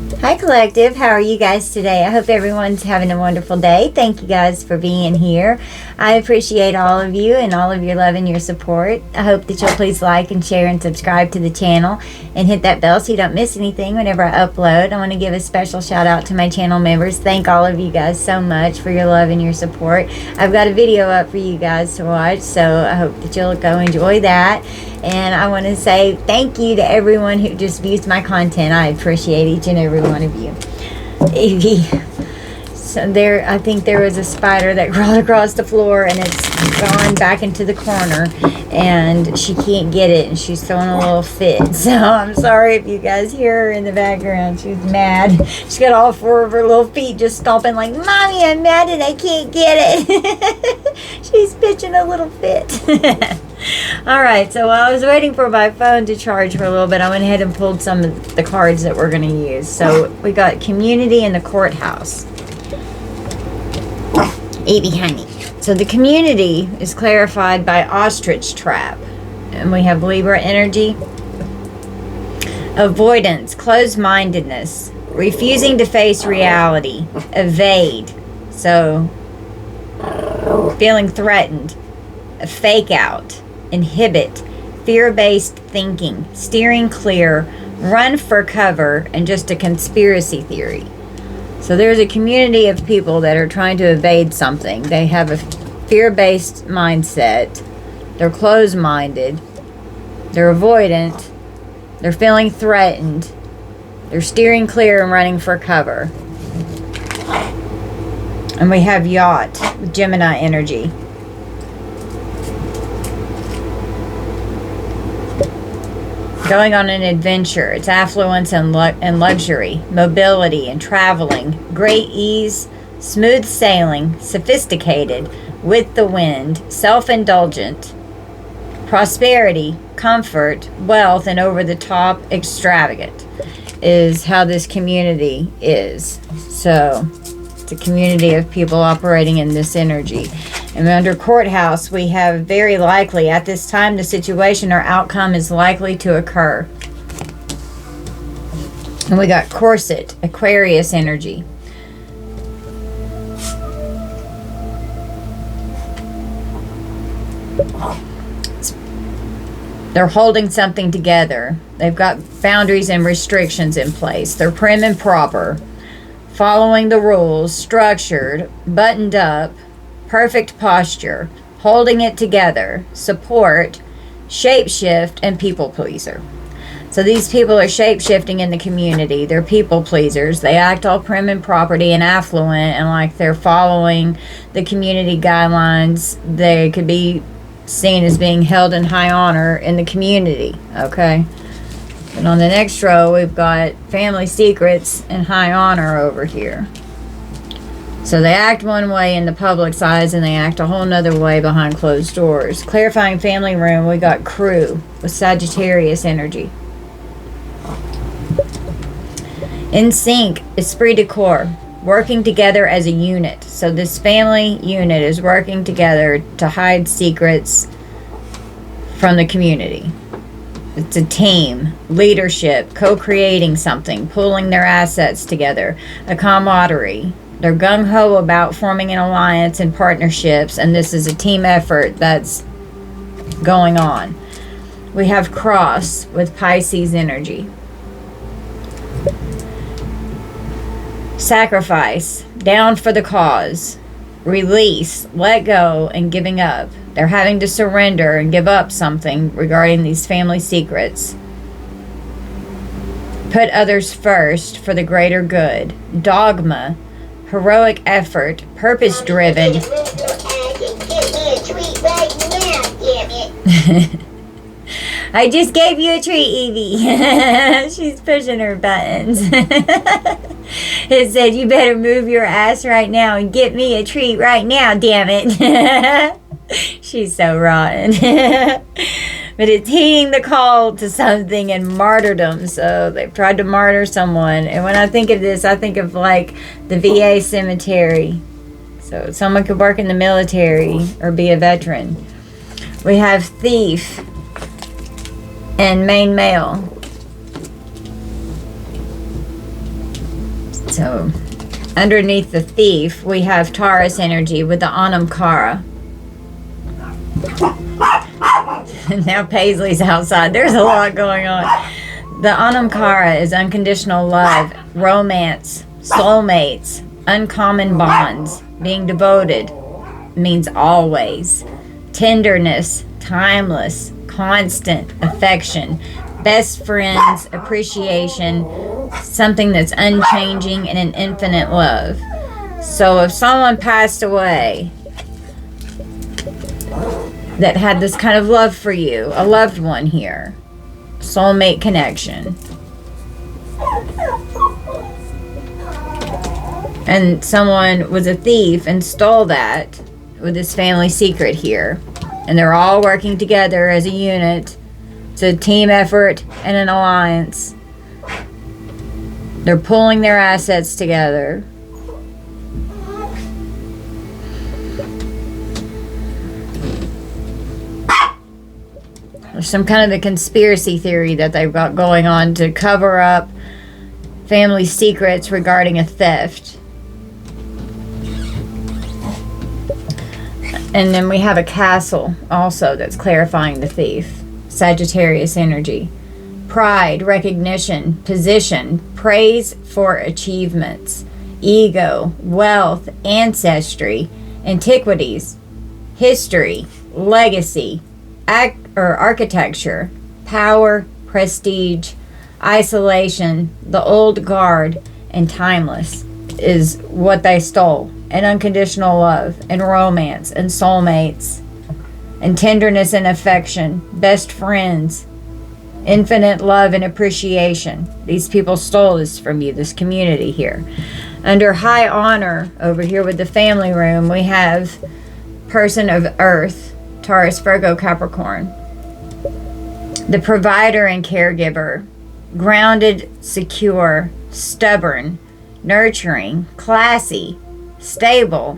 Hi Collective, how are you guys today? I hope everyone's having a wonderful day. Thank you guys for being here. I appreciate all of you and all of your love and your support. I hope that you'll please like and share and subscribe to the channel and hit that bell so you don't miss anything whenever I upload. I want to give a special shout out to my channel members. Thank all of you guys so much for your love and your support. I've got a video up for you guys to watch, so I hope that you'll go enjoy that. And I want to say thank you to everyone who just views my content. I appreciate each and every one of you. Evie. So I think there was a spider that crawled across the floor and it's gone back into the corner and she can't get it and she's throwing a little fit. So I'm sorry if you guys hear her in the background. She's mad. She's got all four of her little feet just stomping like, Mommy, I'm mad and I can't get it. She's pitching a little fit. Alright, so while I was waiting for my phone to charge for a little bit, I went ahead and pulled some of the cards that we're going to use. So we got community and the courthouse. Evie, honey. So the community is clarified by ostrich trap. And we have Libra energy. Avoidance, closed-mindedness, refusing to face reality, evade. So feeling threatened, a fake out. Inhibit, fear-based thinking, steering clear, run for cover, and just a conspiracy theory. So there's a community of people that are trying to evade something. They have a fear-based mindset. They're closed-minded. They're avoidant. They're feeling threatened. They're steering clear and running for cover. And we have yacht with Gemini energy. Going on an adventure. It's affluence and luxury, mobility and traveling, great ease, smooth sailing, sophisticated, with the wind, self-indulgent, prosperity, comfort, wealth, and over-the-top extravagant is how this community is. So it's a community of people operating in this energy. And under courthouse, we have very likely, at this time, the situation or outcome is likely to occur. And we got corset, Aquarius energy. They're holding something together. They've got boundaries and restrictions in place. They're prim and proper, following the rules, structured, buttoned up, perfect posture, holding it together, support, shapeshift, and people pleaser. So these people are shape-shifting in the community. They're people pleasers. They act all prim and property and affluent and like they're following the community guidelines. They could be seen as being held in high honor in the community, okay? And on the next row, we've got family secrets and high honor over here. So they act one way in the public's eyes and they act a whole nother way behind closed doors. Clarifying family room, we got crew with Sagittarius energy. In sync, esprit de corps, working together as a unit. So this family unit is working together to hide secrets from the community. It's a team, leadership, co-creating something, pulling their assets together, a camaraderie. They're gung-ho about forming an alliance and partnerships, and this is a team effort that's going on. We have cross with Pisces energy. Sacrifice, down for the cause, release, let go, and giving up. They're having to surrender and give up something regarding these family secrets. Put others first for the greater good. Dogma, heroic effort, purpose-driven. I just gave you a treat, Evie. She's pushing her buttons. It said, you better move your ass right now and get me a treat right now, damn it. She's so rotten. But it's heeding the call to something and martyrdom. So they've tried to martyr someone. And when I think of this, I think of like the VA cemetery. So someone could work in the military or be a veteran. We have thief and main male. So underneath the thief, we have Taurus energy with the Anam Cara. Now Paisley's outside. There's a lot going on. The Anam Cara is unconditional love, romance, soulmates, uncommon bonds. Being devoted means always. Tenderness, timeless, constant affection, best friends, appreciation, something that's unchanging, and an infinite love. So if someone passed away that had this kind of love for you, a loved one here, soulmate connection, and someone was a thief and stole that with this family secret here, and they're all working together as a unit, it's a team effort and an alliance. They're pulling their assets together. There's some kind of a conspiracy theory that they've got going on to cover up family secrets regarding a theft. And then we have a castle also that's clarifying the thief. Sagittarius energy. Pride, recognition, position, praise for achievements, ego, wealth, ancestry, antiquities, history, legacy, architecture, power, prestige, isolation, the old guard, and timeless is what they stole. And unconditional love, and romance, and soulmates, and tenderness and affection, best friends, infinite love and appreciation. These people stole this from you, this community here. Under high honor, over here with the family room, we have person of earth, Taurus, Virgo, Capricorn. The provider and caregiver, grounded, secure, stubborn, nurturing, classy, stable,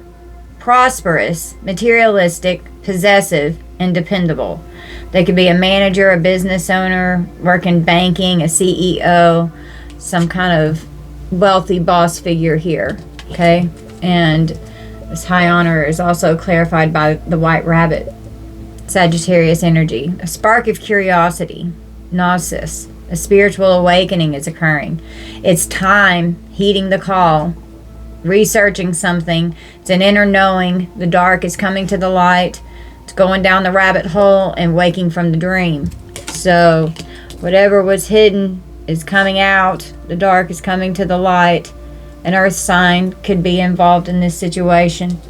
prosperous, materialistic, possessive, and dependable. They could be a manager, a business owner, work in banking, a CEO, some kind of wealthy boss figure here, okay? And this high honor is also clarified by the white rabbit. Sagittarius energy, a spark of curiosity, gnosis, a spiritual awakening is occurring. It's time, heeding the call, researching something. It's an inner knowing. The dark is coming to the light. It's going down the rabbit hole and waking from the dream. So whatever was hidden is coming out. The dark is coming to the light. An earth sign could be involved in this situation.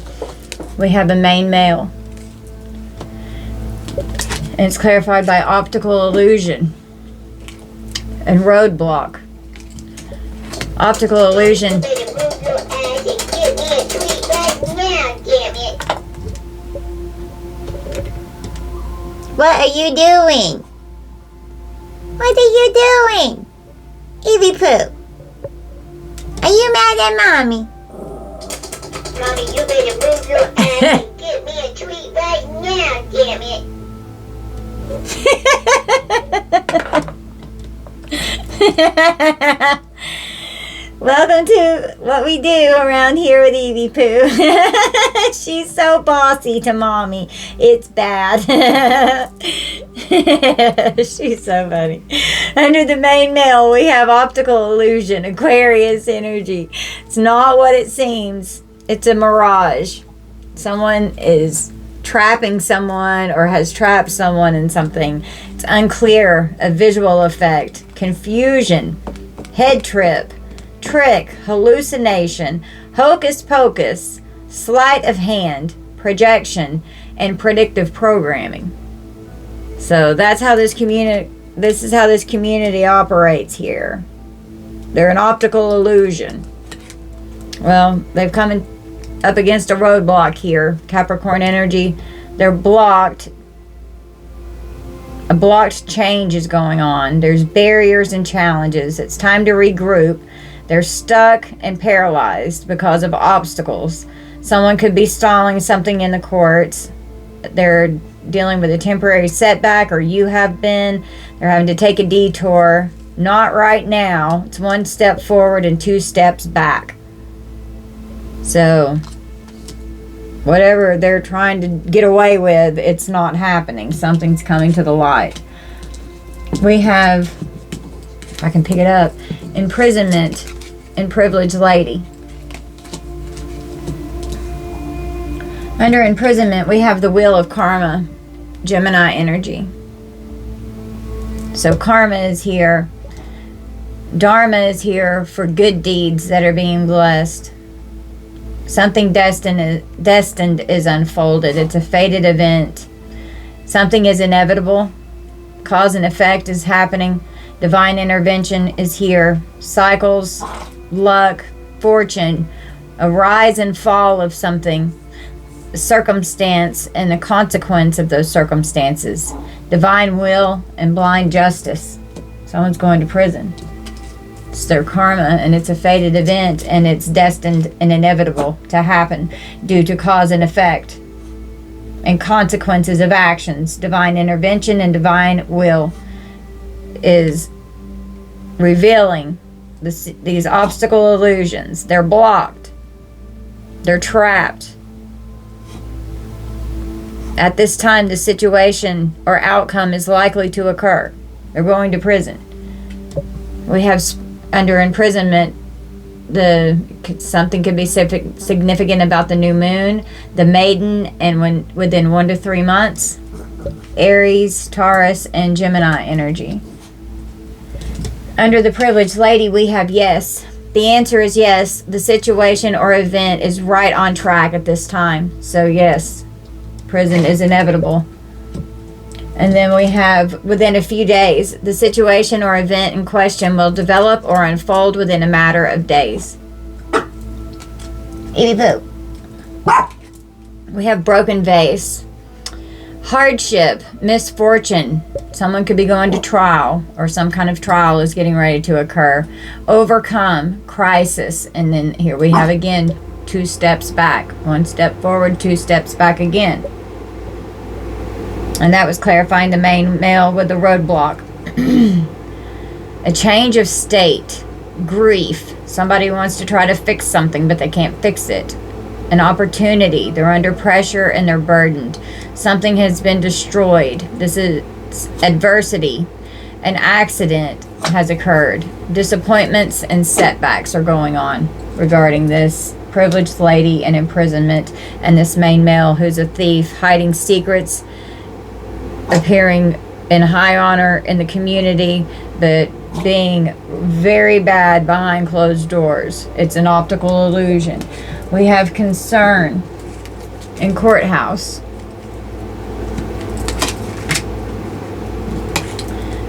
We have a main male. And it's clarified by optical illusion and roadblock. Optical illusion. What are you doing? What are you doing? Evie Pooh. Are you mad at Mommy? Mommy, you better move your ass and get me a treat right now, damn it. Welcome to what we do around here with Evie Pooh. She's so bossy to Mommy. It's bad. She's so funny. Under the main male, we have optical illusion, Aquarius energy. It's not what it seems. It's a mirage. Someone is trapping someone or has trapped someone in something. It's unclear, a visual effect, confusion, head trip, trick, hallucination, hocus pocus, sleight of hand, projection, and predictive programming. So that's how this community operates here. They're an optical illusion. Well, they've come up against a roadblock here. Capricorn energy, they're blocked. A blocked change is going on. There's barriers and challenges. It's time to regroup. They're stuck and paralyzed because of obstacles. Someone could be stalling something in the courts. They're dealing with a temporary setback, or you have been. They're having to take a detour. Not right now. It's 1 step forward and 2 steps back. So, whatever they're trying to get away with, it's not happening. Something's coming to the light. We have, if I can pick it up, imprisonment and privileged lady. Under imprisonment, we have the wheel of karma, Gemini energy. So karma is here. Dharma is here for good deeds that are being blessed. Something destined is unfolded. It's a fated event. Something is inevitable. Cause and effect is happening. Divine intervention is here. Cycles, luck, fortune, a rise and fall of something, circumstance and the consequence of those circumstances, divine will and blind justice. Someone's going to prison. It's their karma, and it's a fated event, and it's destined and inevitable to happen due to cause and effect and consequences of actions. Divine intervention and divine will is revealing these obstacle illusions. They're blocked. They're trapped. At this time, the situation or outcome is likely to occur. They're going to prison. We have under imprisonment, something could be significant about the new moon, the maiden, and within 1 to 3 months, Aries, Taurus, and Gemini energy. Under the privileged lady, we have yes. The answer is yes. The situation or event is right on track at this time. So yes, prison is inevitable. And then we have, within a few days, the situation or event in question will develop or unfold within a matter of days. Evie Pooh. We have broken vase. Hardship, misfortune. Someone could be going to trial, or some kind of trial is getting ready to occur. Overcome, crisis. And then here we have again 2 steps back. 1 step forward, 2 steps back again. And that was clarifying the main male with the roadblock. A change of state. Grief. Somebody wants to try to fix something, but they can't fix it. An opportunity. They're under pressure and they're burdened. Something has been destroyed. This is adversity. An accident has occurred. Disappointments and setbacks are going on regarding this privileged lady and imprisonment, and this main male who's a thief, hiding secrets, appearing in high honor in the community, but being very bad behind closed doors. It's an optical illusion. We have concern in courthouse.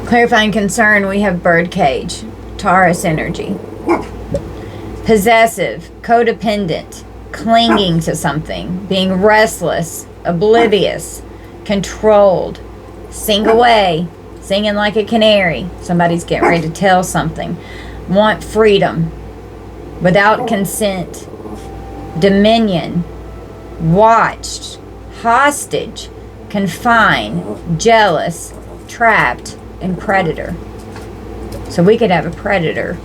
Clarifying concern, we have birdcage, Taurus energy. Possessive, codependent, clinging to something, being restless, oblivious, controlled, sing away, singing like a canary. Somebody's getting ready to tell something. Want freedom, without consent, dominion, watched, hostage, confined, jealous, trapped, and predator. So we could have a predator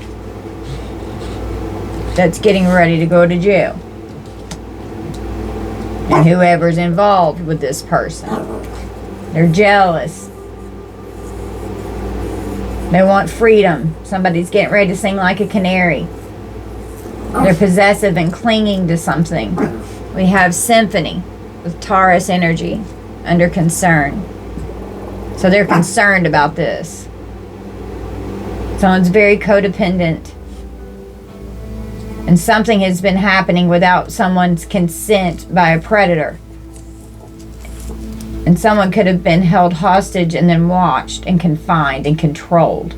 that's getting ready to go to jail. And whoever's involved with this person. They're jealous. They want freedom. Somebody's getting ready to sing like a canary. They're possessive and clinging to something. We have symphony with Taurus energy under concern. So they're concerned about this. Someone's very codependent. And something has been happening without someone's consent by a predator. And someone could have been held hostage and then watched and confined and controlled.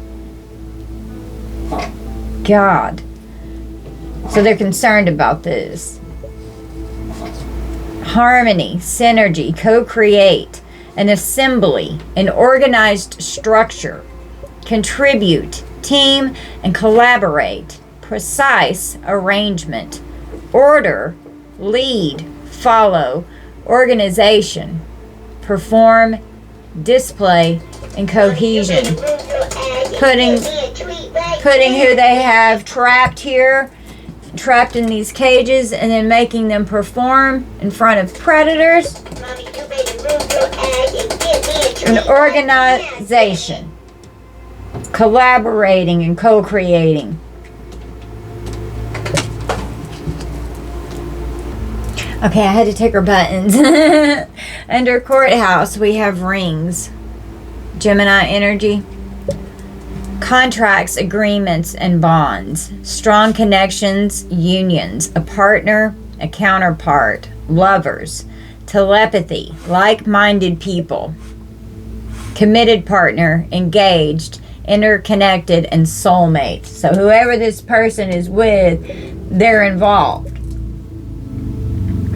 God. So they're concerned about this. Harmony, synergy, co-create, an assembly, an organized structure, contribute, team, and collaborate, precise arrangement, order, lead, follow, organization, perform, display, and cohesion, putting putting who they have trapped here, trapped in these cages, and then making them perform in front of predators. Mommy, you better move your ass and get me a treat. An organization. Collaborating and co-creating. Okay, I had to take her buttons. Under courthouse, we have rings. Gemini energy. Contracts, agreements, and bonds. Strong connections, unions. A partner, a counterpart. Lovers. Telepathy, like-minded people. Committed partner, engaged, interconnected, and soulmate. So whoever this person is with, they're involved.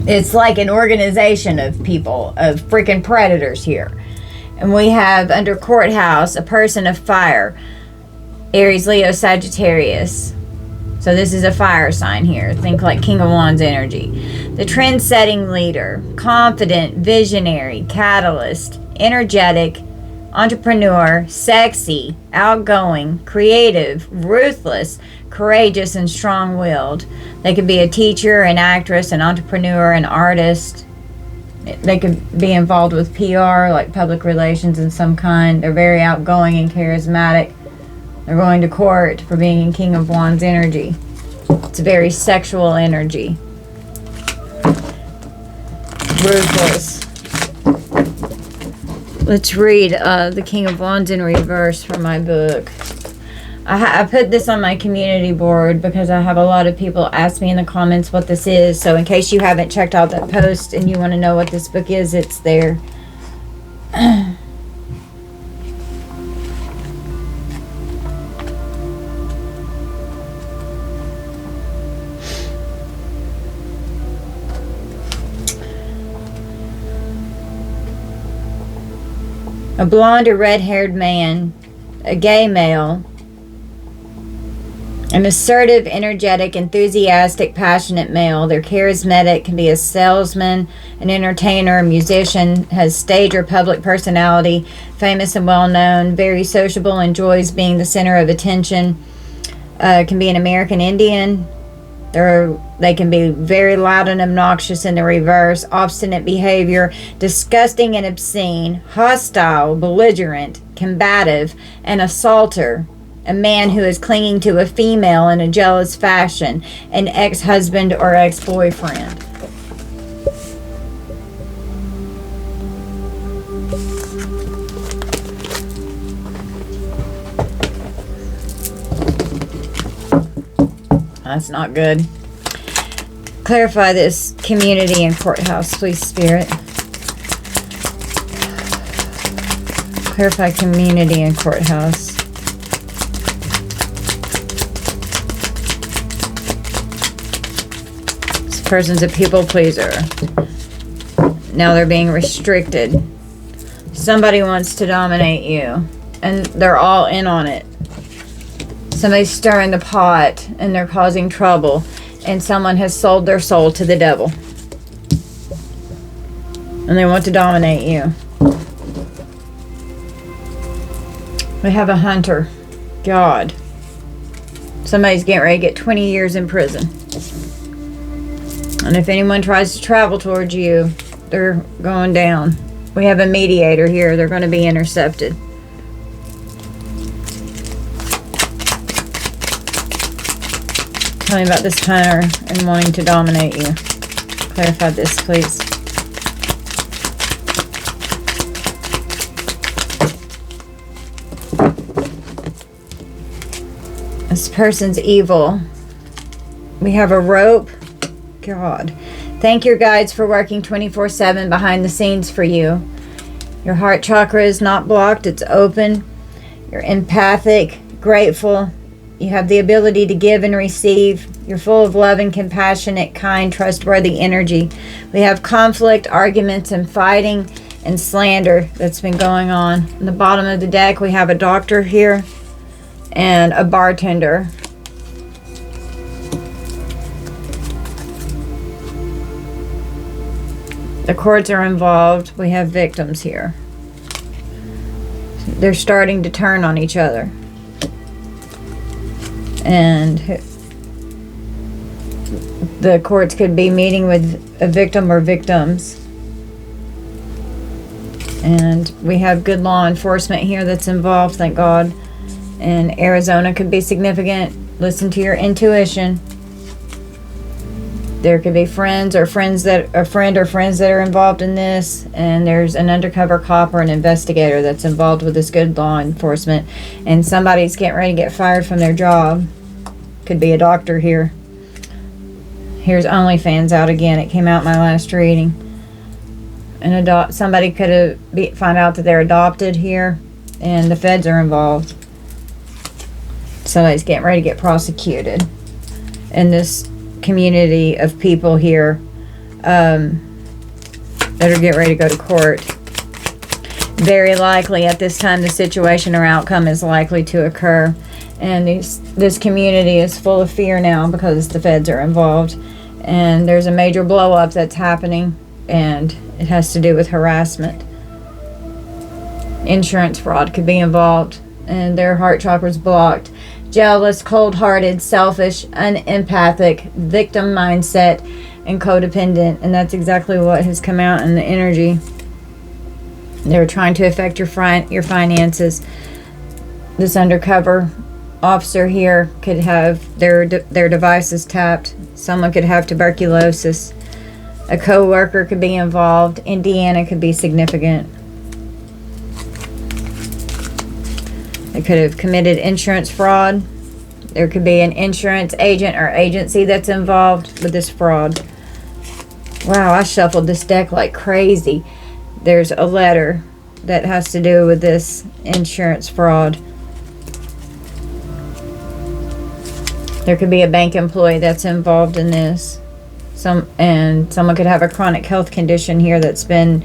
It's like an organization of people, of freaking predators here. And we have under courthouse a person of fire. Aries, Leo, Sagittarius. So this is a fire sign here. Think like King of Wands energy. The trend-setting leader. Confident, visionary, catalyst, energetic, entrepreneur, sexy, outgoing, creative, ruthless, courageous, and strong-willed. They could be a teacher, an actress, an entrepreneur, an artist. They could be involved with PR, like public relations in some kind. They're very outgoing and charismatic. They're going to court for being in King of Wands energy. It's a very sexual energy. Ruthless. Let's read the King of Wands in reverse from my book. I put this on my community board because I have a lot of people ask me in the comments what this is. So in case you haven't checked out that post and you want to know what this book is, it's there. A blonde or red-haired man, a gay male, an assertive, energetic, enthusiastic, passionate male. They're charismatic, can be a salesman, an entertainer, a musician, has stage or public personality, famous and well-known, very sociable, enjoys being the center of attention, can be an American Indian. They can be very loud and obnoxious in the reverse, obstinate behavior, disgusting and obscene, hostile, belligerent, combative, an assaulter, a man who is clinging to a female in a jealous fashion, an ex-husband or ex-boyfriend. That's not good. Clarify this community and courthouse, please, Spirit. Clarify community and courthouse. This person's a people pleaser. Now they're being restricted. Somebody wants to dominate you, and they're all in on it. Somebody's stirring the pot and they're causing trouble, and someone has sold their soul to the devil and they want to dominate you. We have a hunter. God. Somebody's getting ready to get 20 years in prison. And if anyone tries to travel towards you, they're going down. We have a mediator here. They're going to be intercepted. Tell me about this hunter and wanting to dominate you. Clarify this, please. This person's evil. We have a rope. God. Thank your guides for working 24/7 behind the scenes for you. Your heart chakra is not blocked. It's open. You're empathic, grateful. You have the ability to give and receive. You're full of loving, compassionate, kind, trustworthy energy. We have conflict, arguments, and fighting and slander that's been going on. In the bottom of the deck, we have a doctor here and a bartender. The courts are involved. We have victims here. They're starting to turn on each other. And the courts could be meeting with a victim or victims. And we have good law enforcement here that's involved, thank God. And Arizona could be significant. Listen to your intuition. There could be friends or friends that are involved in this, and there's an undercover cop or an investigator that's involved with this good law enforcement, and somebody's getting ready to get fired from their job. Could be a doctor here. Here's OnlyFans out again. It came out in my last reading. And somebody could find out that they're adopted here, and the feds are involved. Somebody's getting ready to get prosecuted in this community of people here that are getting ready to go to court. Very likely at this time the situation or outcome is likely to occur, and this community is full of fear now because the feds are involved, and there's a major blow up that's happening, and it has to do with harassment. Insurance fraud could be involved, and their heart chakra's blocked. Jealous, cold-hearted, selfish, unempathic, victim mindset, and codependent. And that's exactly what has come out in the energy. They're trying to affect your finances. This undercover officer here could have their devices tapped. Someone could have tuberculosis. A co-worker could be involved. Indiana could be significant. They could have committed insurance fraud. There could be an insurance agent or agency that's involved with this fraud. Wow, I shuffled this deck like crazy. There's a letter that has to do with this insurance fraud. There could be a bank employee that's involved in this. And someone could have a chronic health condition here that's been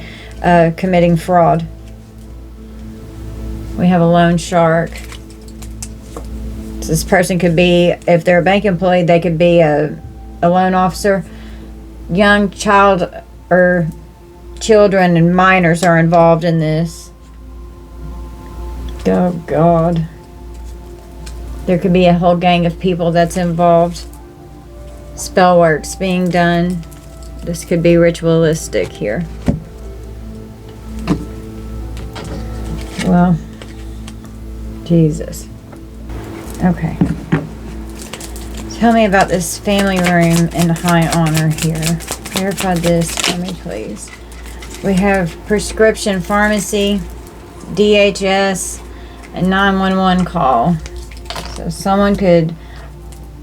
committing fraud. We have a loan shark. So this person could be, if they're a bank employee, they could be a loan officer. Young child or children and minors are involved in this. Oh God. There could be a whole gang of people that's involved. Spell work's being done. This could be ritualistic here. Well, Jesus. Okay. Tell me about this family room in high honor here. Clarify this for me, please. We have prescription pharmacy, DHS, and 911 call. So someone could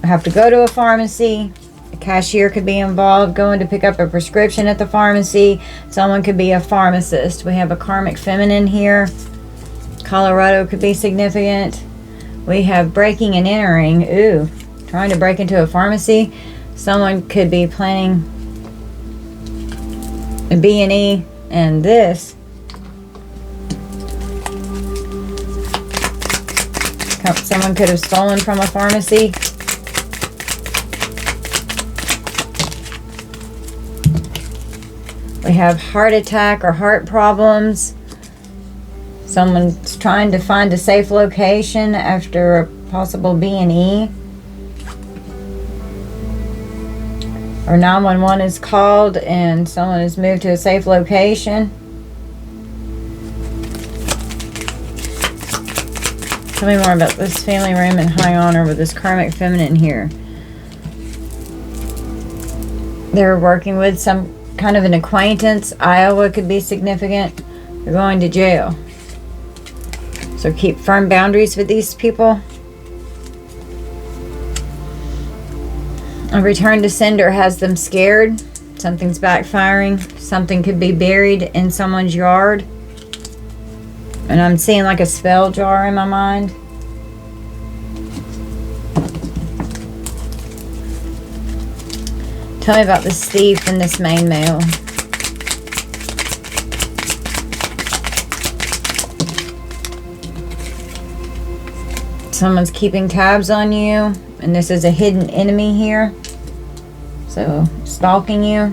have to go to a pharmacy. A cashier could be involved going to pick up a prescription at the pharmacy. Someone could be a pharmacist. We have a karmic feminine here. Colorado could be significant. We have breaking and entering. Ooh, trying to break into a pharmacy. Someone could be planning a B&E, and this someone could have stolen from a pharmacy. We have heart attack or heart problems. Someone's trying to find a safe location after a possible B&E. Or 911 is called and someone is moved to a safe location. Tell me more about this family room in high honor with this karmic feminine here. They're working with some kind of an acquaintance. Iowa could be significant. They're going to jail. So keep firm boundaries with these people. A return to sender has them scared. Something's backfiring. Something could be buried in someone's yard. And I'm seeing like a spell jar in my mind. Tell me about this thief and this main male. Someone's keeping tabs on you, and this is a hidden enemy here. So, stalking you.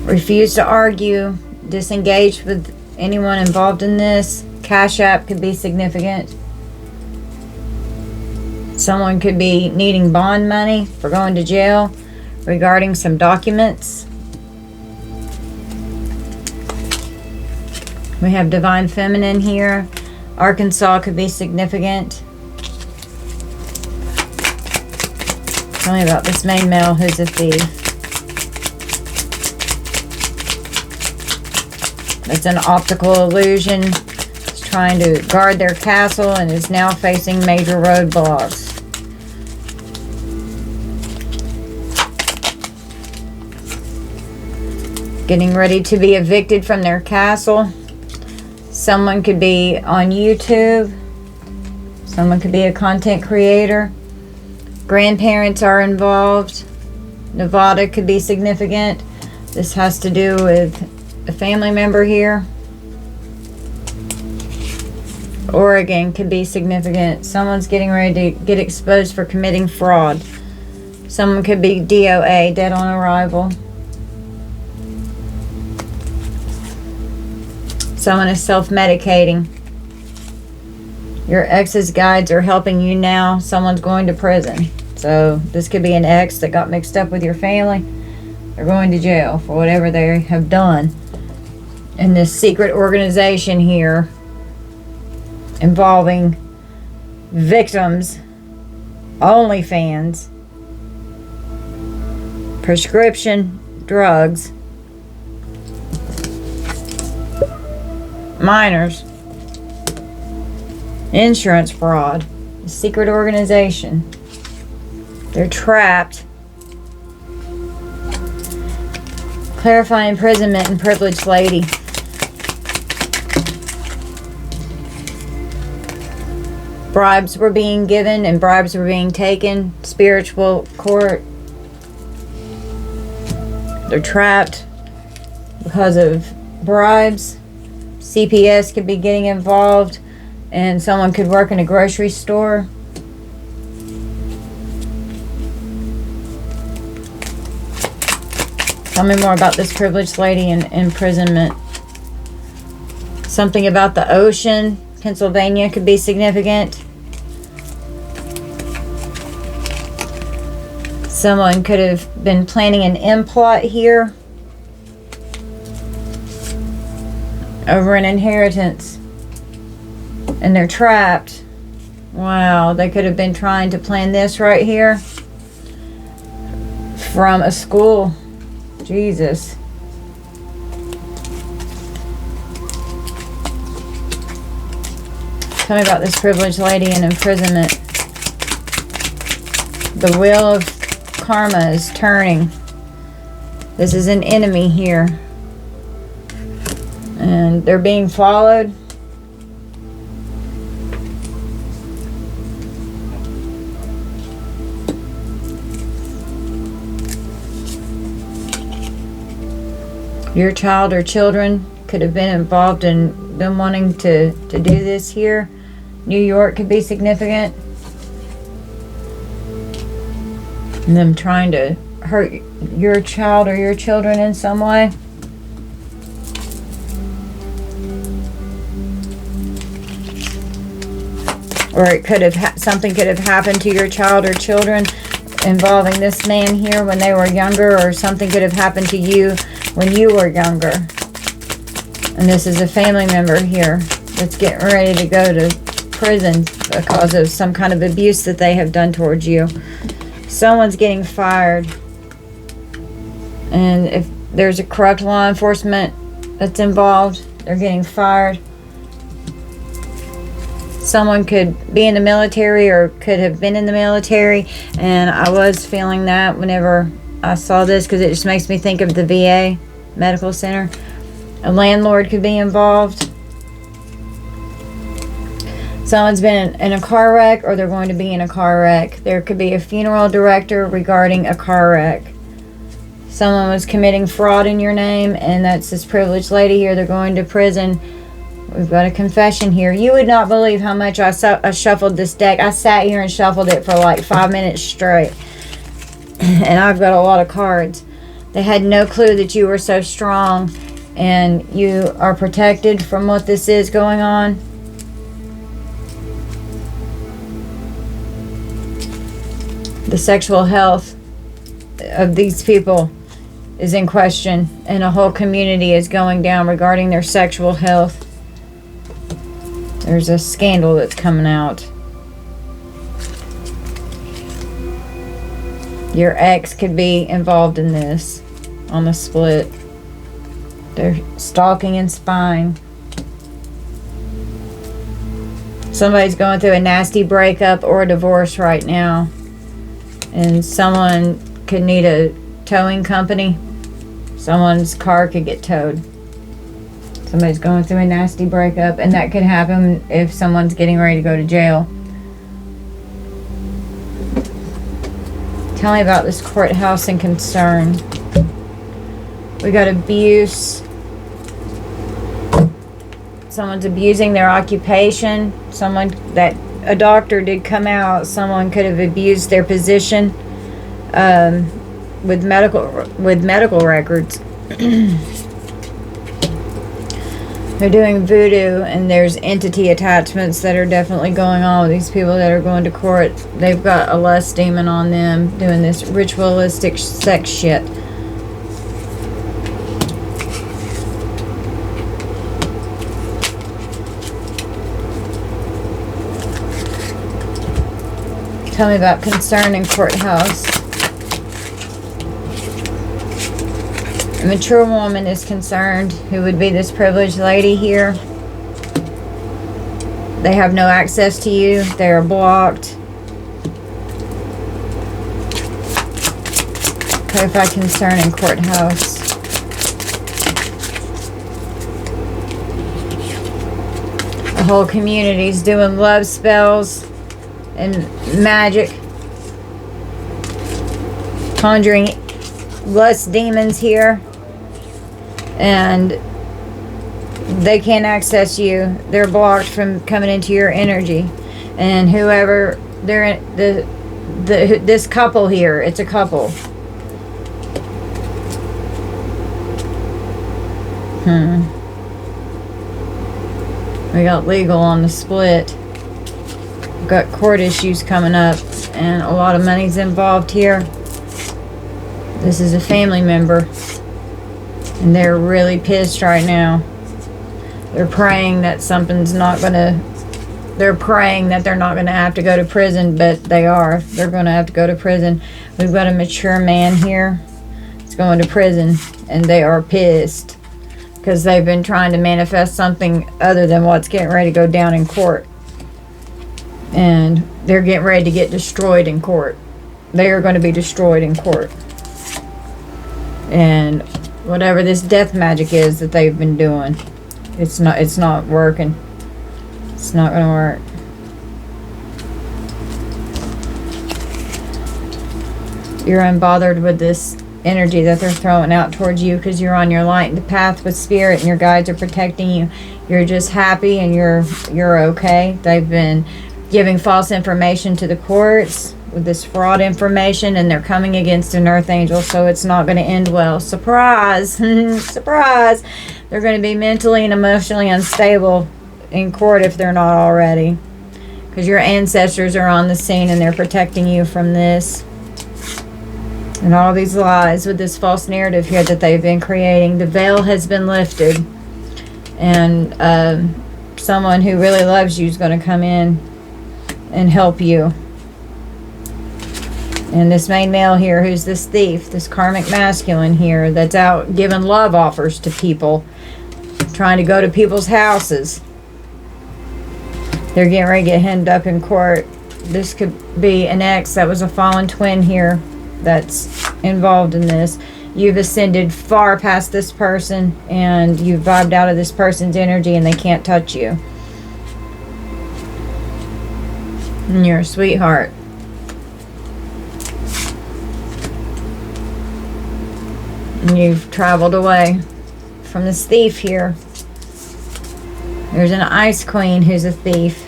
Refuse to argue. Disengage with anyone involved in this. Cash App could be significant. Someone could be needing bond money for going to jail regarding some documents. We have Divine Feminine here. Arkansas could be significant. Tell me about this main male who's a thief. It's an optical illusion. He's trying to guard their castle and is now facing major roadblocks. Getting ready to be evicted from their castle. Someone could be on YouTube. Someone could be a content creator. Grandparents are involved. Nevada could be significant. This has to do with a family member here. Oregon could be significant. Someone's getting ready to get exposed for committing fraud. Someone could be DOA, dead on arrival. Someone is self-medicating. Your ex's guides are helping you now. Someone's going to prison. So this could be an ex that got mixed up with your family. They're going to jail for whatever they have done. And this secret organization here involving victims, OnlyFans, prescription drugs, minors, insurance fraud, a secret organization. They're trapped. Clarifying imprisonment and privileged lady. Bribes were being given and bribes were being taken. Spiritual court. They're trapped because of bribes. CPS could be getting involved, and someone could work in a grocery store. Tell me more about this privileged lady in imprisonment. Something about the ocean. Pennsylvania could be significant. Someone could have been planning an implot here over an inheritance, and they're trapped. Wow, they could have been trying to plan this right here from a school. Jesus. Tell me about this privileged lady in imprisonment. The wheel of karma is turning. This is an enemy here. And they're being followed. Your child or children could have been involved in them wanting to do this here. New York could be significant. And them trying to hurt your child or your children in some way. Or it could have something could have happened to your child or children involving this man here when they were younger, or something could have happened to you when you were younger. And this is a family member here that's getting ready to go to prison because of some kind of abuse that they have done towards you. Someone's getting fired. And if there's a corrupt law enforcement that's involved, they're getting fired. Someone could be in the military or could have been in the military, and I was feeling that whenever I saw this, because it just makes me think of the VA medical center. A landlord could be involved. Someone's been in a car wreck, or they're going to be in a car wreck. There could be a funeral director regarding a car wreck. Someone was committing fraud in your name, and that's this privileged lady here. They're going to prison. We've got a confession here. You would not believe how much I shuffled this deck. I sat here and shuffled it for like 5 minutes straight. And I've got a lot of cards. They had no clue that you were so strong, and you are protected from what this is going on. The sexual health of these people is in question, and a whole community is going down regarding their sexual health. There's a scandal that's coming out. Your ex could be involved in this on the split. They're stalking and spying. Somebody's going through a nasty breakup or a divorce right now, and someone could need a towing company. Someone's car could get towed. Somebody's going through a nasty breakup, and that could happen if someone's getting ready to go to jail. Tell me about this courthouse and concern. We got abuse. Someone's abusing their occupation. A doctor did come out. Someone could have abused their position with medical records. They're doing voodoo, and there's entity attachments that are definitely going on with these people that are going to court. They've got a lust demon on them doing this ritualistic sex shit. Tell me about concern in courthouse. A mature woman is concerned, who would be this privileged lady here. They have no access to you. They are blocked. Clarify concern in courthouse. The whole community's doing love spells and magic, conjuring lust demons here, and they can't access you. They're blocked from coming into your energy. And whoever they're in, this couple here, it's a couple. We got legal on the split. We've got court issues coming up, and a lot of money's involved here. This is a family member, and they're really pissed right now. They're praying that they're praying that they're not gonna have to go to prison, but they are. They're gonna have to go to prison. We've got a mature man here that's going to prison, and they are pissed because they've been trying to manifest something other than what's getting ready to go down in court. And they're getting ready to get destroyed in court. They are going to be destroyed in court. And whatever this death magic is that they've been doing, it's not working. It's not going to work. You're unbothered with this energy that they're throwing out towards you because you're on your light path with spirit, and your guides are protecting you. You're just happy, and you're okay. They've been giving false information to the courts with this fraud information, and they're coming against an earth angel, so it's not going to end well. Surprise. Surprise. They're going to be mentally and emotionally unstable in court if they're not already, because your ancestors are on the scene, and they're protecting you from this and all these lies with this false narrative here that they've been creating. The veil has been lifted, and someone who really loves you is going to come in and help you. And this main male here, who's this thief, this karmic masculine here, that's out giving love offers to people, trying to go to people's houses. They're getting ready to get hemmed up in court. This could be an ex that was a fallen twin here that's involved in this. You've ascended far past this person, and you've vibed out of this person's energy, and they can't touch you. And you're a sweetheart. And you've traveled away from this thief here. There's an ice queen who's a thief.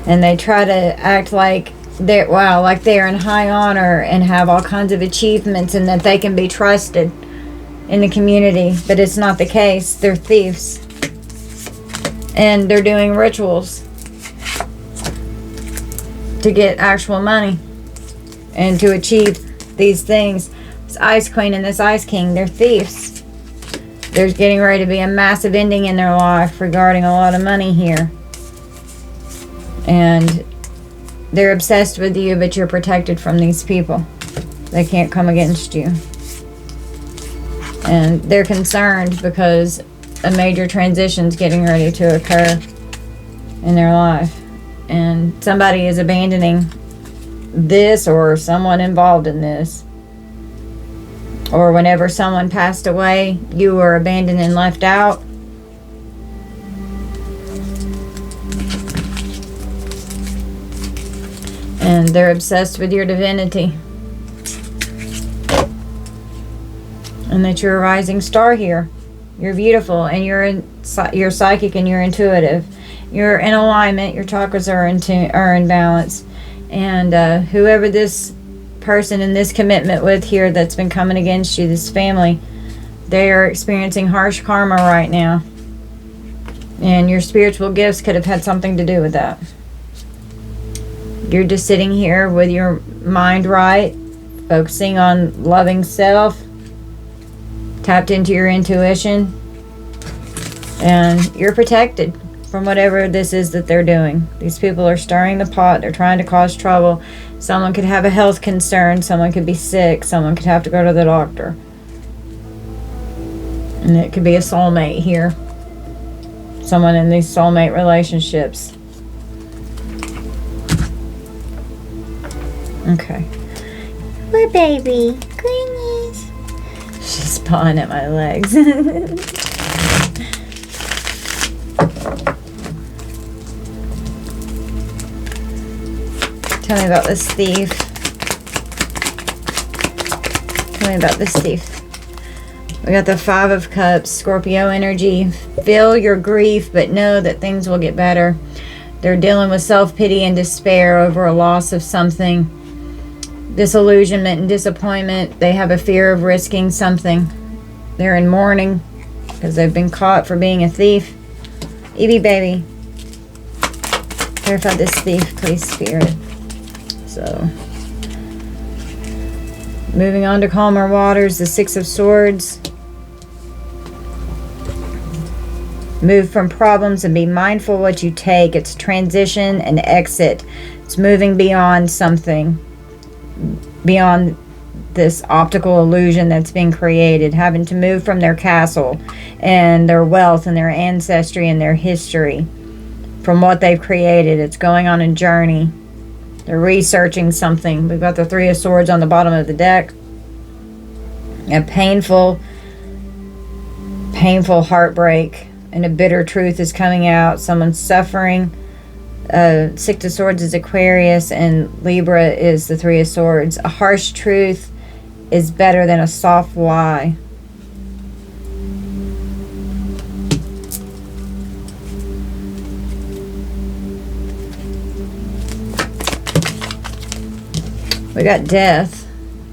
And they try to act like they're in high honor and have all kinds of achievements, and that they can be trusted in the community. But it's not the case. They're thieves. And they're doing rituals to get actual money and to achieve these things. This Ice Queen and this Ice King, they're thieves. There's getting ready to be a massive ending in their life regarding a lot of money here. And they're obsessed with you, but you're protected from these people. They can't come against you. And they're concerned because a major transition's getting ready to occur in their life. And somebody is abandoning this, or someone involved in this. Or whenever someone passed away, you were abandoned and left out. And they're obsessed with your divinity. And that you're a rising star here. You're beautiful, and you're psychic, and you're intuitive. You're in alignment. Your chakras are in balance. And whoever this person in this commitment with here that's been coming against you, this family, they are experiencing harsh karma right now. And your spiritual gifts could have had something to do with that. You're just sitting here with your mind right, focusing on loving self, tapped into your intuition, and you're protected from whatever this is that they're doing. These people are stirring the pot. They're trying to cause trouble. Someone could have a health concern. Someone could be sick. Someone could have to go to the doctor. And it could be a soulmate here. Someone in these soulmate relationships. Okay. Poor baby. Goodness. She's pawing at my legs. Tell me about this thief. Tell me about this thief. We got the Five of Cups, Scorpio energy. Feel your grief, but know that things will get better. They're dealing with self-pity and despair over a loss of something. Disillusionment and disappointment. They have a fear of risking something. They're in mourning because they've been caught for being a thief. Evie baby, clarify this thief, please, Spirit. So, moving on to calmer waters, the Six of Swords. Move from problems and be mindful what you take. It's transition and exit. It's moving beyond something. Beyond this optical illusion that's being created, having to move from their castle and their wealth and their ancestry and their history, from what they've created. It's going on a journey. They're researching something. We've got the Three of Swords on the bottom of the deck. A painful heartbreak, and a bitter truth is coming out. Someone's suffering. Six of Swords is Aquarius, and Libra is the Three of Swords. A harsh truth is better than a soft lie. We got death.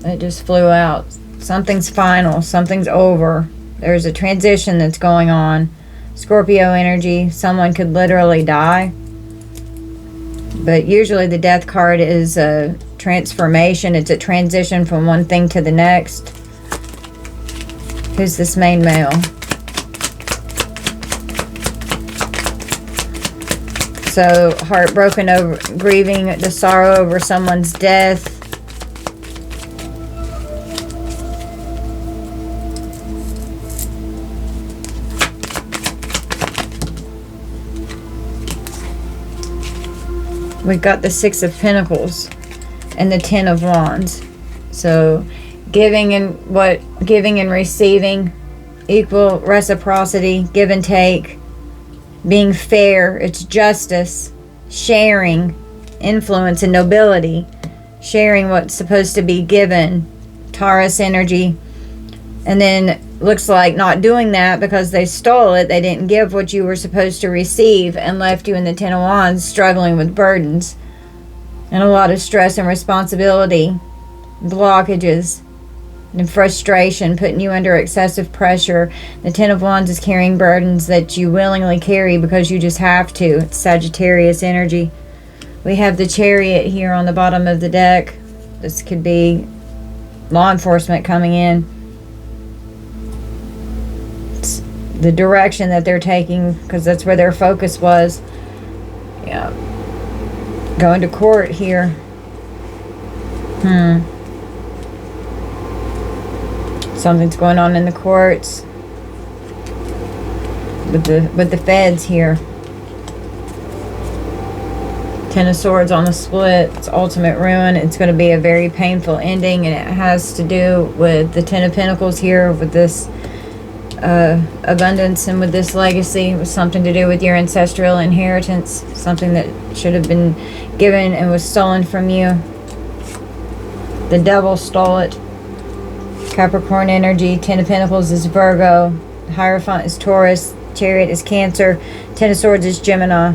It just flew out. Something's final. Something's over. There's a transition that's going on. Scorpio energy. Someone could literally die. But usually the death card is a transformation. It's a transition from one thing to the next. Who's this main male? So, heartbroken over, grieving the sorrow over someone's death. We've got the Six of Pentacles and the Ten of Wands. So giving and receiving, equal reciprocity, give and take, being fair, it's justice, sharing, influence and nobility, sharing what's supposed to be given, Taurus energy. And then looks like not doing that because they stole it. They didn't give what you were supposed to receive and left you in the Ten of Wands struggling with burdens and a lot of stress and responsibility, blockages and frustration, putting you under excessive pressure. The Ten of Wands is carrying burdens that you willingly carry because you just have to. It's Sagittarius energy. We have the Chariot here on the bottom of the deck. This could be law enforcement coming in. It's the direction that they're taking, because that's where their focus was. Yeah. Going to court here. Something's going on in the courts with the feds here. Ten of Swords on the split. It's ultimate ruin. It's going to be a very painful ending, and it has to do with the Ten of Pentacles here, with this abundance and with this legacy. It was something to do with your ancestral inheritance, something that should have been given and was stolen from you. The Devil stole it. Capricorn energy. Ten of Pentacles is Virgo. Hierophant is Taurus. Chariot is Cancer. Ten of Swords is Gemini.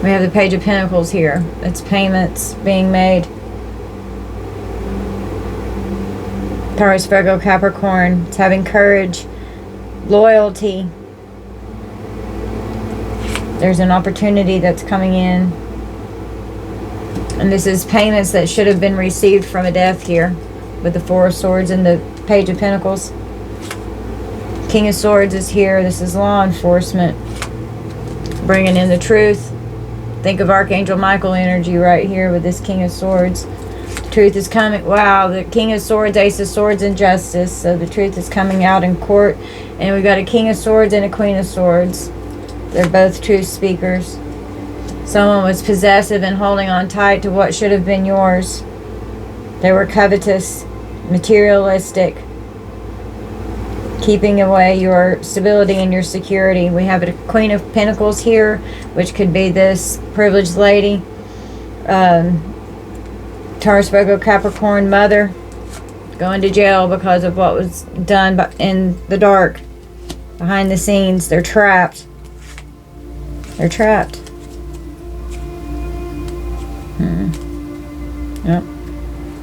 We have the Page of Pentacles here. It's payments being made. Taurus, Virgo, Capricorn. It's having courage, loyalty. There's an opportunity that's coming in. And this is payments that should have been received from a death here, with the Four of Swords and the Page of Pentacles. King of Swords is here. This is law enforcement, bringing in the truth. Think of Archangel Michael energy right here with this King of Swords. The truth is coming. Wow, the King of Swords, Ace of Swords, and Justice. So the truth is coming out in court. And we've got a King of Swords and a Queen of Swords. They're both truth speakers. Someone was possessive and holding on tight to what should have been yours. They were covetous, materialistic, keeping away your stability and your security. We have a Queen of Pentacles here, which could be this privileged lady. Taurus, Virgo, Capricorn, mother, going to jail because of what was done in the dark, behind the scenes. They're trapped. They're trapped. Yep.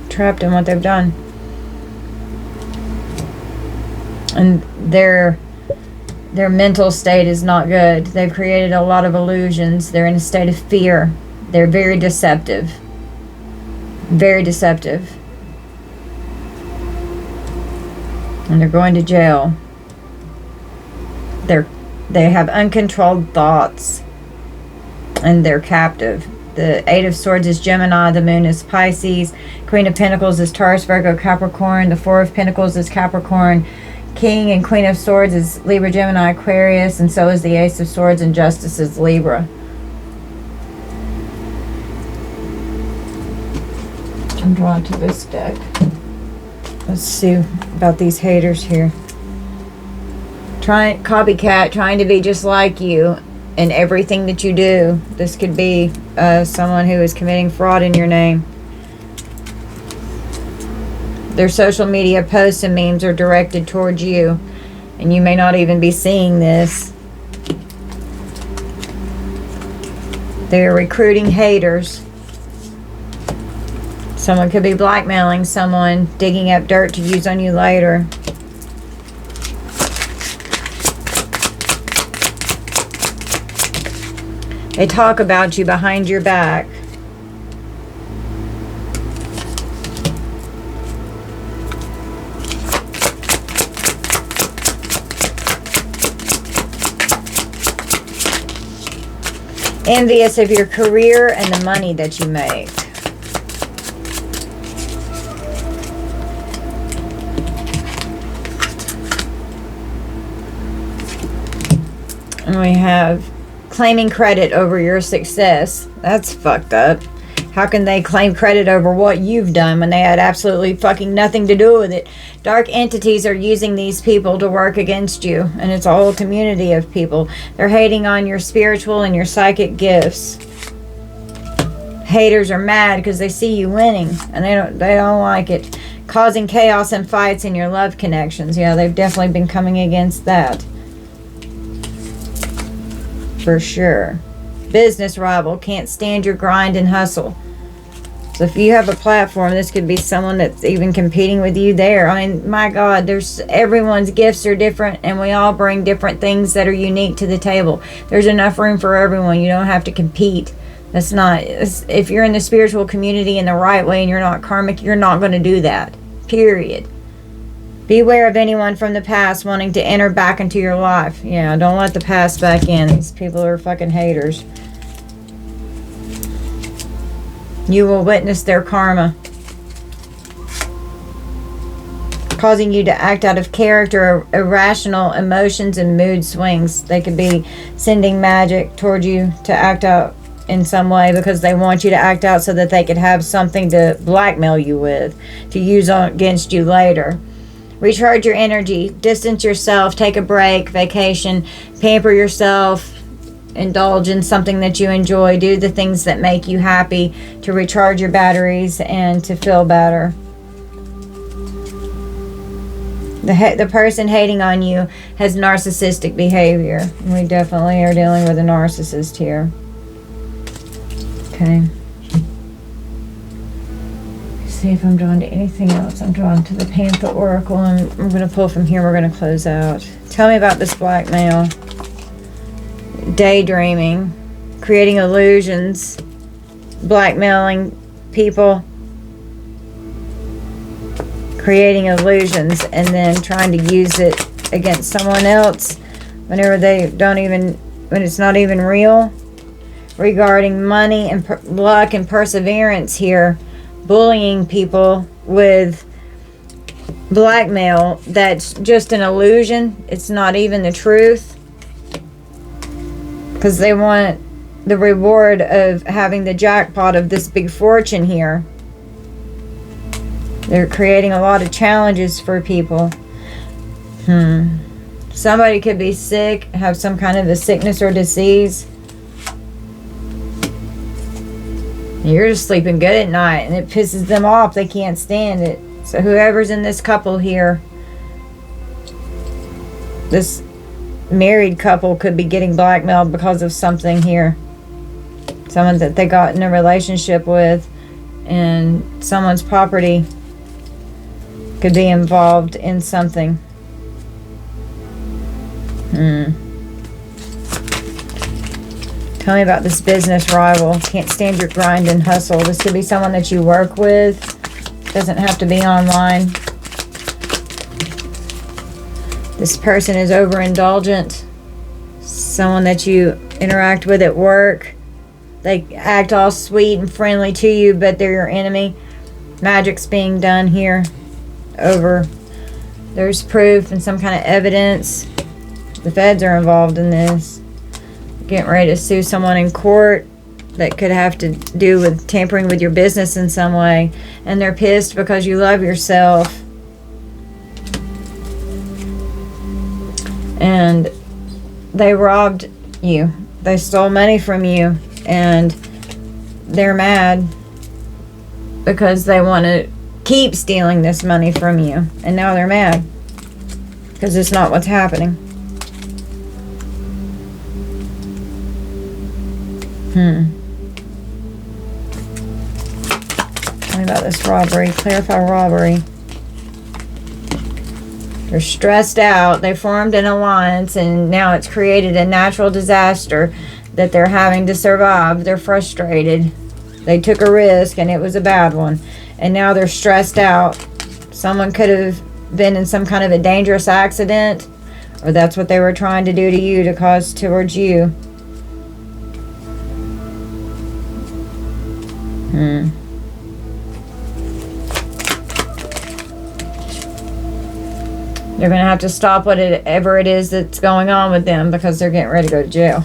Trapped in what they've done. And their mental state is not good. They've created a lot of illusions. They're in a state of fear. They're very deceptive. Very deceptive. And they're going to jail. They have uncontrolled thoughts. And they're captive. The Eight of Swords is Gemini. The Moon is Pisces. Queen of Pentacles is Taurus, Virgo, Capricorn. The Four of Pentacles is Capricorn. King and Queen of Swords is Libra, Gemini, Aquarius. And so is the Ace of Swords, and Justice is Libra. I'm drawn to this deck. Let's see about these haters here. Copycat, trying to be just like you in everything that you do. This could be someone who is committing fraud in your name. Their social media posts and memes are directed towards you, and you may not even be seeing this. They're recruiting haters. Someone could be blackmailing someone, digging up dirt to use on you later. They talk about you behind your back. Envious of your career and the money that you make. And we have claiming credit over your success. That's fucked up. How can they claim credit over what you've done when they had absolutely fucking nothing to do with it? Dark entities are using these people to work against you, and it's a whole community of people. They're hating on your spiritual and your psychic gifts. Haters are mad because they see you winning, and they don't like it. Causing chaos and fights in your love connections. Yeah, they've definitely been coming against that. For sure. Business rival, can't stand your grind and hustle. So if you have a platform, this could be someone that's even competing with you there. I mean, my God, everyone's gifts are different, and we all bring different things that are unique to the table. There's enough room for everyone. You don't have to compete. That's not, if you're in the spiritual community in the right way and you're not karmic, you're not going to do that. Period. Beware of anyone from the past wanting to enter back into your life. Yeah, don't let the past back in. These people are fucking haters. You will witness their karma, causing you to act out of character, irrational emotions, and mood swings. They could be sending magic toward you to act out in some way because they want you to act out so that they could have something to blackmail you with, to use against you later. Recharge your energy, distance yourself, take a break, vacation, pamper yourself, indulge in something that you enjoy, do the things that make you happy to recharge your batteries and to feel better. The person hating on you has narcissistic behavior. We definitely are dealing with a narcissist here. Okay. See if I'm drawn to anything else. I'm drawn to the Panther Oracle, and I'm going to pull from here. We're going to close out. Tell me about this blackmail. Daydreaming, creating illusions, blackmailing people, creating illusions, and then trying to use it against someone else whenever they don't even, when it's not even real. Regarding money and luck and perseverance here, bullying people with blackmail that's just an illusion. It's not even the truth. Because they want the reward of having the jackpot of this big fortune here. They're creating a lot of challenges for people. Somebody could be sick, have some kind of a sickness or disease. You're just sleeping good at night, and it pisses them off. They can't stand it. So whoever's in this couple here, this married couple could be getting blackmailed because of something here. Someone that they got in a relationship with, and someone's property could be involved in something. Tell me about this business rival. Can't stand your grind and hustle. This could be someone that you work with. Doesn't have to be online. This person is overindulgent. Someone that you interact with at work. They act all sweet and friendly to you, but they're your enemy. Magic's being done here. There's proof and some kind of evidence. The feds are involved in this. Getting ready to sue someone in court that could have to do with tampering with your business in some way. And they're pissed because you love yourself. And they robbed you. They stole money from you. And they're mad because they want to keep stealing this money from you. And now they're mad because it's not what's happening. Tell me about this robbery. Clarify robbery. They're stressed out. They formed an alliance, and now it's created a natural disaster that they're having to survive. They're frustrated. They took a risk, and it was a bad one. And now they're stressed out. Someone could have been in some kind of a dangerous accident, or that's what they were trying to do to you, to cause towards you. They're going to have to stop whatever it is that's going on with them because they're getting ready to go to jail.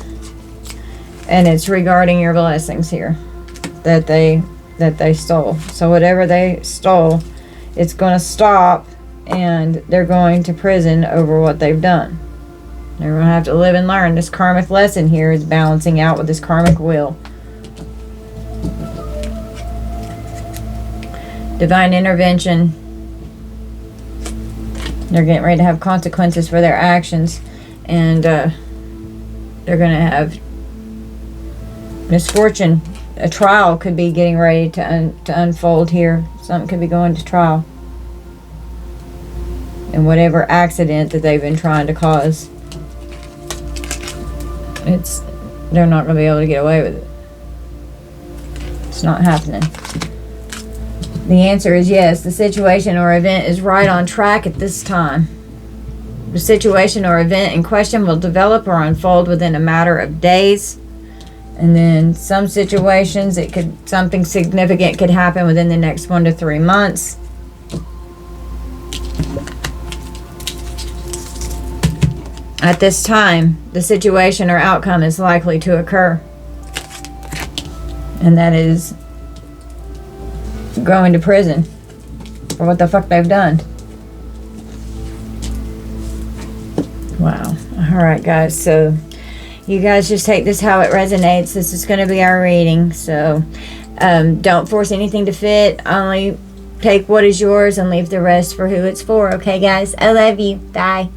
And it's regarding your blessings here that they stole. So whatever they stole, it's going to stop, and they're going to prison over what they've done. They're going to have to live and learn. This karmic lesson here is balancing out with this karmic wheel. Divine intervention. They're getting ready to have consequences for their actions, and they're going to have misfortune a trial could be getting ready to unfold here. Something could be going to trial. And whatever accident that they've been trying to cause, they're not going to be able to get away with it. It's not happening. The answer is yes. The situation or event is right on track at this time. The situation or event in question will develop or unfold within a matter of days. And then some situations, something significant could happen within the next 1 to 3 months. At this time, the situation or outcome is likely to occur. And that is going to prison for what the fuck they've done. Wow. Alright, guys. So, you guys just take this how it resonates. This is going to be our reading. So, don't force anything to fit. Only take what is yours and leave the rest for who it's for. Okay, guys? I love you. Bye.